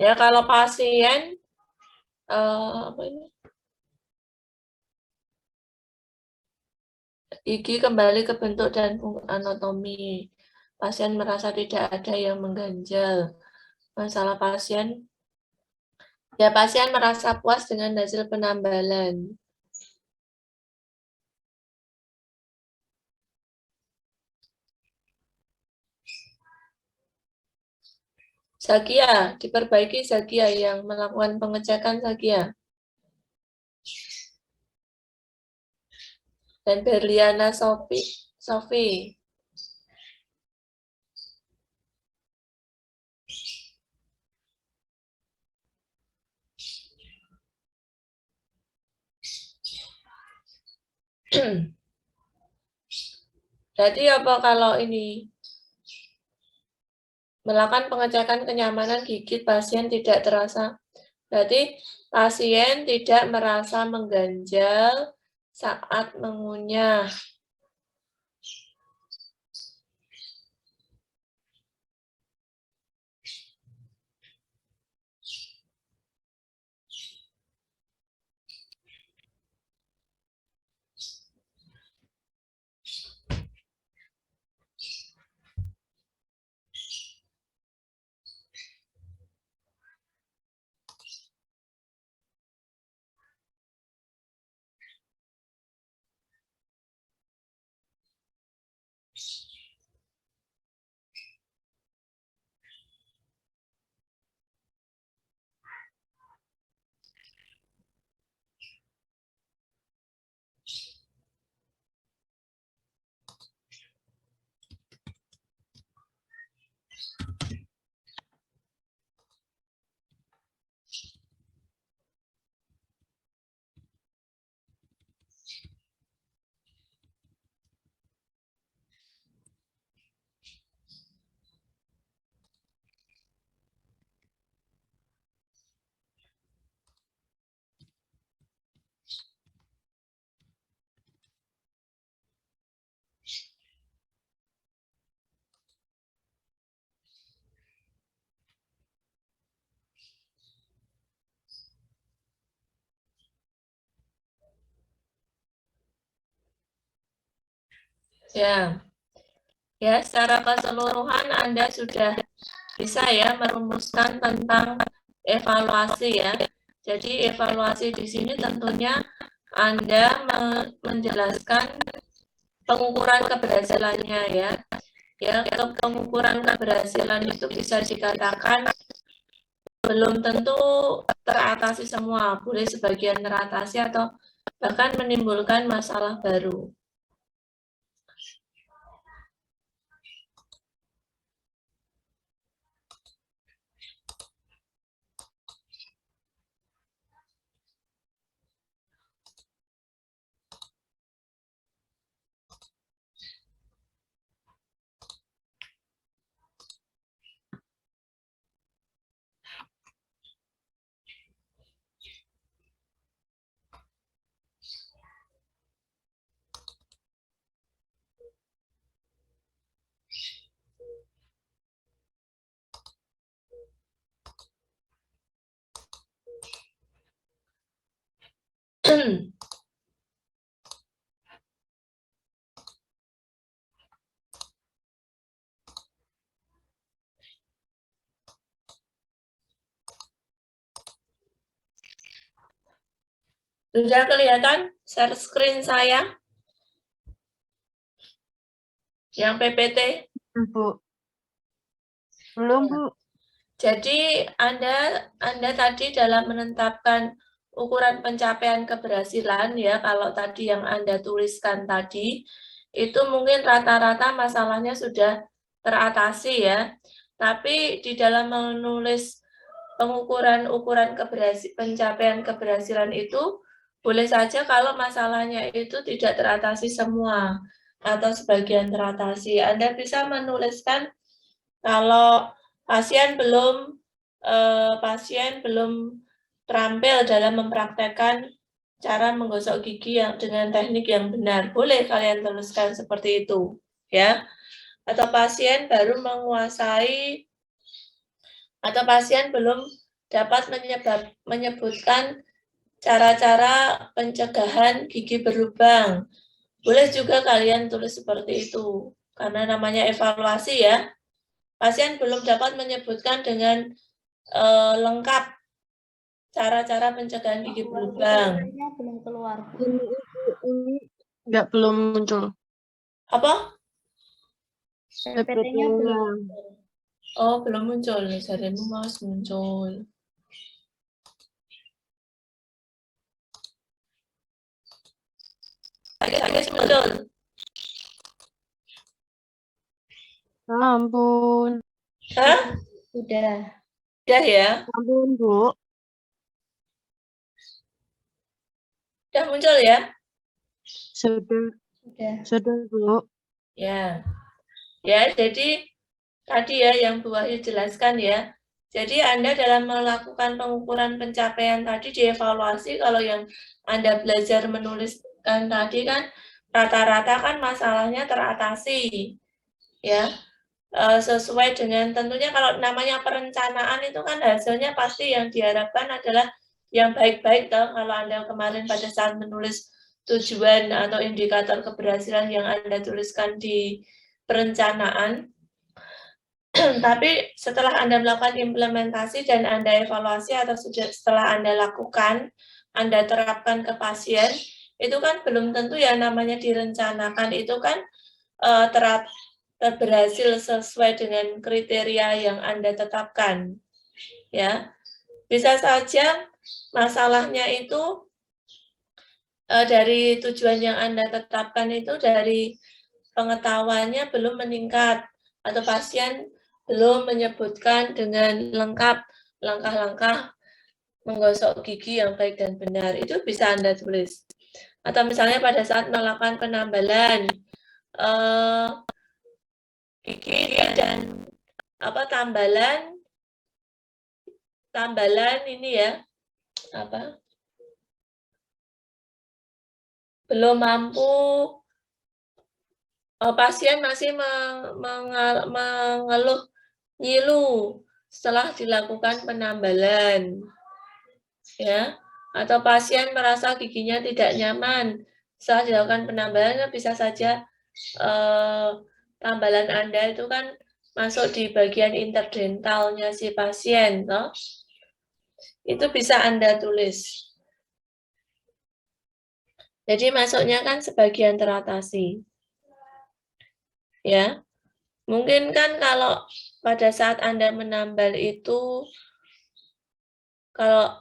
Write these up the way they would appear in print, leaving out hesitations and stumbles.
Ya, kalau pasien apa ini? Gigi kembali ke bentuk dan anatomi. Pasien merasa tidak ada yang mengganjal. Masalah pasien, ya pasien merasa puas dengan hasil penambalan. Zakia, diperbaiki Zakia yang melakukan pengecekan Zakia. Dan Berliana Sofi. Jadi apa kalau ini melakukan pengecekan kenyamanan gigi pasien tidak terasa. Berarti pasien tidak merasa mengganjal saat mengunyah. Ya, ya secara keseluruhan Anda sudah bisa ya merumuskan tentang evaluasi ya. Jadi evaluasi di sini tentunya Anda menjelaskan pengukuran keberhasilannya ya. Ya, pengukuran keberhasilan itu bisa dikatakan belum tentu teratasi semua, boleh sebagian teratasi atau bahkan menimbulkan masalah baru. Sudah kelihatan share screen saya yang PPT? Bu. Belum, Bu. Jadi Anda tadi dalam menetapkan ukuran pencapaian keberhasilan ya, kalau tadi yang Anda tuliskan tadi itu mungkin rata-rata masalahnya sudah teratasi ya. Tapi di dalam menulis ukuran pencapaian keberhasilan itu boleh saja kalau masalahnya itu tidak teratasi semua atau sebagian teratasi. Anda bisa menuliskan kalau pasien belum terampil dalam mempraktekkan cara menggosok gigi yang dengan teknik yang benar. Boleh kalian tuliskan seperti itu, ya. Atau pasien baru menguasai atau pasien belum dapat menyebutkan cara-cara pencegahan gigi berlubang. Boleh juga kalian tulis seperti itu, karena namanya evaluasi ya. Pasien belum dapat menyebutkan dengan lengkap cara-cara pencegahan gigi berlubang. Belum keluar. Ini nggak belum muncul. Apa? PPT-nya belum. Oh, belum muncul. Jarimu mas muncul. Guys, muncul. Ampun. Hah? Udah. Udah ya? Ampun, Bu. Udah muncul ya? Sudah. Udah. Sudah, Bu. Ya. Ya, jadi tadi ya yang Bu Wahyu jelaskan ya. Jadi Anda dalam melakukan pengukuran pencapaian tadi dievaluasi, kalau yang Anda belajar menuliskan tadi kan rata-rata kan masalahnya teratasi. Ya. Sesuai dengan tentunya kalau namanya perencanaan itu kan hasilnya pasti yang diharapkan adalah yang baik-baik toh. Kalau Anda kemarin pada saat menulis tujuan atau indikator keberhasilan yang Anda tuliskan di perencanaan, tapi setelah Anda melakukan implementasi dan Anda evaluasi atau setelah Anda lakukan, Anda terapkan ke pasien, itu kan belum tentu ya namanya direncanakan itu kan berhasil sesuai dengan kriteria yang Anda tetapkan. Ya, bisa saja masalahnya itu dari tujuan yang Anda tetapkan itu dari pengetahuannya belum meningkat atau pasien belum menyebutkan dengan lengkap langkah-langkah menggosok gigi yang baik dan benar. Itu bisa Anda tulis. Atau misalnya pada saat melakukan penambalan gigi dan tambalan ini ya, belum mampu, pasien masih mengeluh nyilu setelah dilakukan penambalan, ya, atau pasien merasa giginya tidak nyaman setelah dilakukan penambalan, bisa saja tambalan Anda itu kan masuk di bagian interdentalnya si pasien, toh. Itu bisa Anda tulis. Jadi masuknya kan sebagian teratasi. Ya. Mungkin kan kalau pada saat Anda menambal itu kalau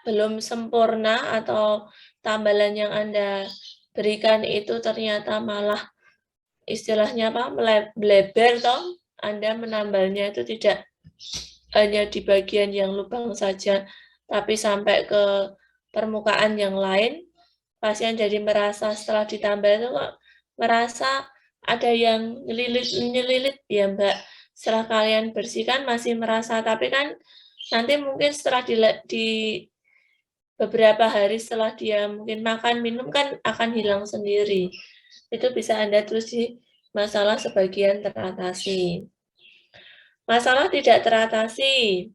belum sempurna atau tambalan yang Anda berikan itu ternyata malah istilahnya apa? Melebar toh. Anda menambalnya itu tidak hanya di bagian yang lubang saja, tapi sampai ke permukaan yang lain. Pasien jadi merasa setelah ditambal itu kok merasa ada yang nyelilit ya Mbak. Setelah kalian bersihkan masih merasa, tapi kan nanti mungkin setelah di beberapa hari setelah dia mungkin makan minum kan akan hilang sendiri. Itu bisa Anda tulis di masalah sebagian teratasi. Masalah tidak teratasi.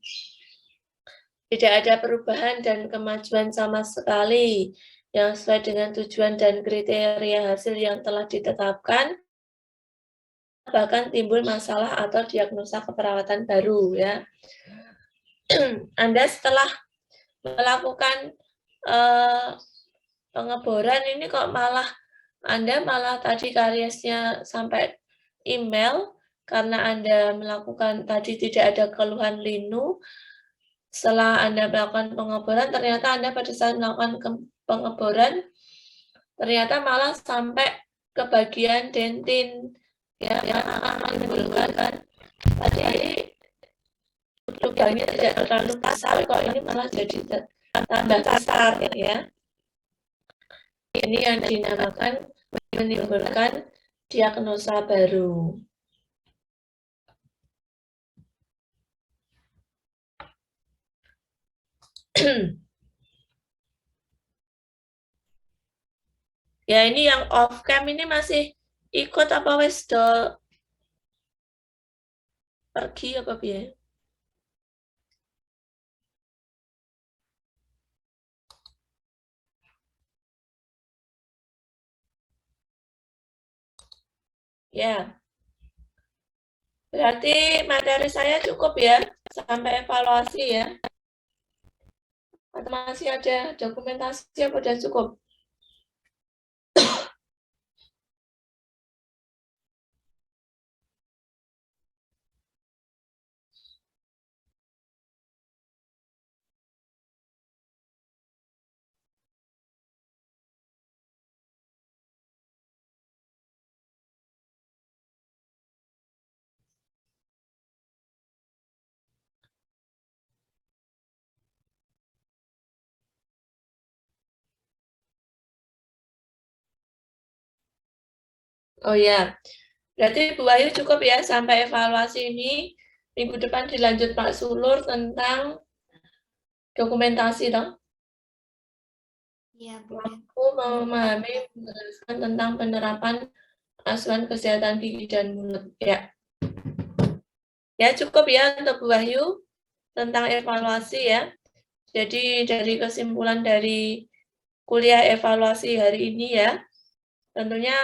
Tidak ada perubahan dan kemajuan sama sekali yang sesuai dengan tujuan dan kriteria hasil yang telah ditetapkan, bahkan timbul masalah atau diagnosa keperawatan baru ya. Anda setelah melakukan pengeboran ini kok Anda malah tadi kariesnya sampai email karena Anda melakukan tadi tidak ada keluhan linu. Setelah Anda melakukan pengeboran, ternyata Anda pada saat melakukan pengeboran ternyata malah sampai ke bagian dentin ya, yang akan menimbulkan tadi lubangnya tidak terlalu kasar, kok ini malah jadi tambah kasar ya. Ini yang dinamakan menimbulkan diagnosa baru. Ya, ini yang off cam ini masih ikut apa wis do pergi apa piye? Ya. Berarti materi saya cukup ya sampai evaluasi ya. Atau masih ada dokumentasi apa udah cukup? Oh ya, berarti Bu Ayu cukup ya sampai evaluasi ini. Minggu depan dilanjut Pak Sulur tentang dokumentasi dong. Iya, boleh. Aku memahami menjelaskan tentang penerapan asuhan kesehatan gigi dan mulut. Ya, ya cukup ya untuk Bu Wahyu tentang evaluasi ya. Jadi dari kesimpulan dari kuliah evaluasi hari ini ya, tentunya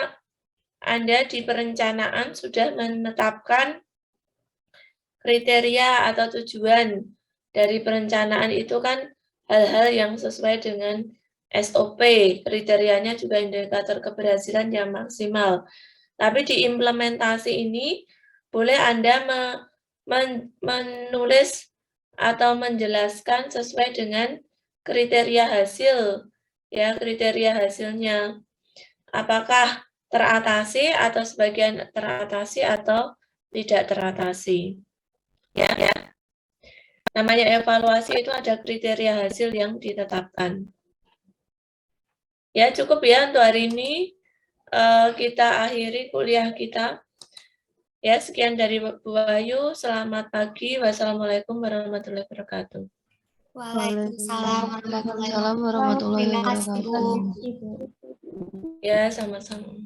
Anda di perencanaan sudah menetapkan kriteria atau tujuan dari perencanaan itu kan hal-hal yang sesuai dengan SOP, kriterianya juga indikator keberhasilan yang maksimal. Tapi di implementasi ini boleh Anda menulis atau menjelaskan sesuai dengan kriteria hasil, ya kriteria hasilnya. Apakah teratasi atau sebagian teratasi atau tidak teratasi. Ya. Namanya evaluasi itu ada kriteria hasil yang ditetapkan. Ya cukup ya untuk hari ini. Kita akhiri kuliah kita. Ya sekian dari Bu Ayu. Selamat pagi. Wassalamualaikum warahmatullahi wabarakatuh. Waalaikumsalam Waalaikumsalam warahmatullahi Terima kasih, Bu. wabarakatuh. Ya sama-sama.